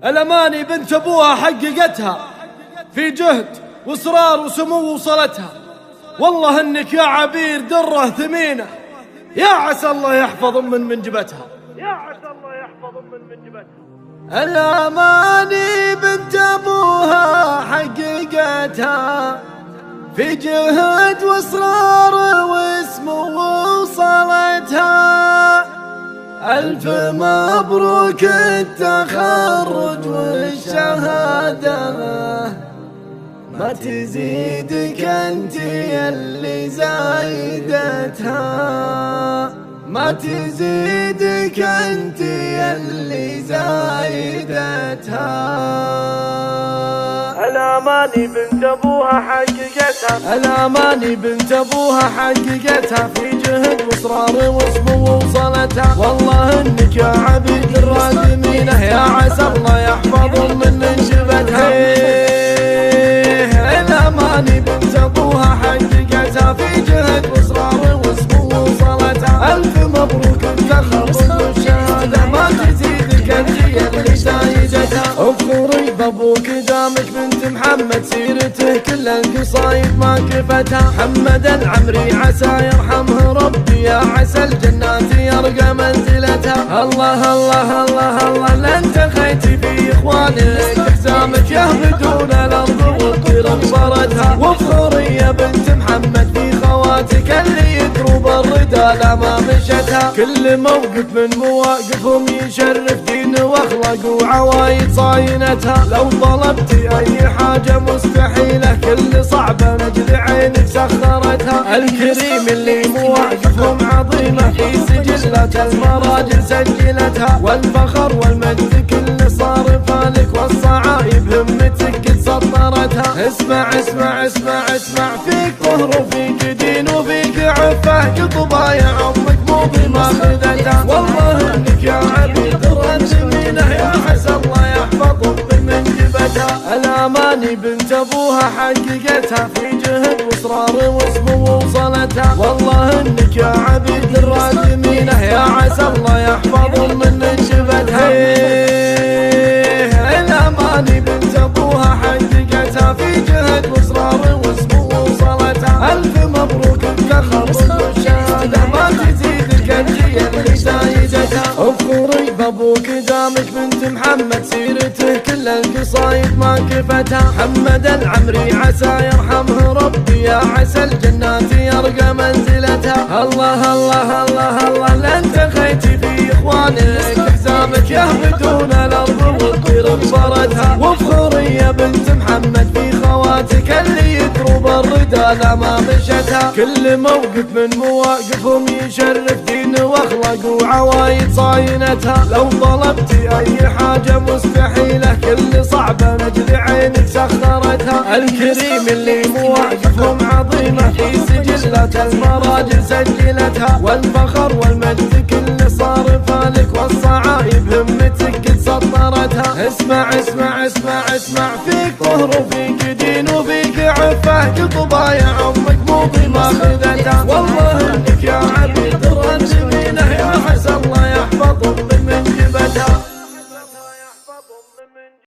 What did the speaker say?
الأماني بنت أبوها حققتها في جهد واصرار وسمو وصلتها. والله انك يا عبير درة ثمينة، يا عسى الله يحفظ من منجبتها، يا عسى الله يحفظ من منجبتها. الأماني بنت أبوها حققتها في جهد واصرار وسمو وصلتها. ألف مبروك التخرج والشهادة، ما تزيدك انت اللي زايدتها، ما تزيدك انت اللي زايدتها. الأماني بنت أبوها حققتها، الأماني بنت أبوها حققتها في جهد واصرار وسمو وصلتها. والله انك يا عبيد الرادمينة، يا عسى الله يحفظ من نجبتها. الأماني بنت أبوها حققتها في جهد واصرار وسمو وصلتها. ألف مبروك التخرج والشهادة، ما تزيدك انت اللي زايدتها. اذكري بابوك دامك بنت محمد، سيرته كل القصايد ما كفتها. محمد العمري عسى يرحمه ربي، يا عسى الجنات يرقى منزلتها. الله الله الله الله لن تخيتي في اخوانك، احزامك يهبدون الارض والطير بصرتها. وافخري يا بنت محمد في خواتك اللي يدرب الردى لا ما مشتها. كل موقف من مواقفهم يشرف دين واخلاق وعوايد صاينتها. لو طلبتي اي حاجة مستحيلة، كل صعبة نجد عينك سخرتها. الكريم اللي مواقفهم عظيمة في سجلات المراجل سجلتها. والفخر والمجد كل صار فالك، والصعايب همتك قد سطرتها. اسمع اسمع اسمع اسمع، فيك طهر وفيك دين وفيك عفة، قطبايا عمك مو بماخذتها. والله انك يا عبيد الرجمينة، يا عسى الله يحفظ من منجبتها. الأماني بنت أبوها حققتها في جهد واصرار وسمو وصلتها. والله انك يا عبيد الرادمينة، يا عسى الله يحفظ من منجبتها. الأماني بنت أبوها حققتها في جهد واصرار وسمو وصلتها. ألف مبروك التخرج والشهادة، ما تزيدك انت اللي زايدتها. اذكري بابوك دامك بنت محمد، سيرته كل القصايد ما كفتها. محمد العمري عسى يرحمه ربي، يا عسى الجنات يرقى منزلتها. الله الله الله الله لن تخيتي في اخوانك، احزامك يهبدون الارض والطير بصرتها. وافخري يا بنت محمد في خواتك اللي يدرب الردى لا ما مشتها. كل موقف من مواقفهم يشرف دين واخلاق وعوايد صاينتها. لو طلبتي اي حاجة مستحيلة، كل صعبة نجد عينك سخرتها. الكريم اللي مواقفهم عظيمة في سجلات المراجل سجلتها. والفخر والمجد كل صار فالك، والصعايب همتك قد سطرتها. اسمع اسمع اسمع اسمع، فيك طهر وفيك دين وفيك عفة، قطبايا عمك مو بماخذتها. والله انك يا عبيد الرجمينة، يا عسى الله يحفظ من منجبتها.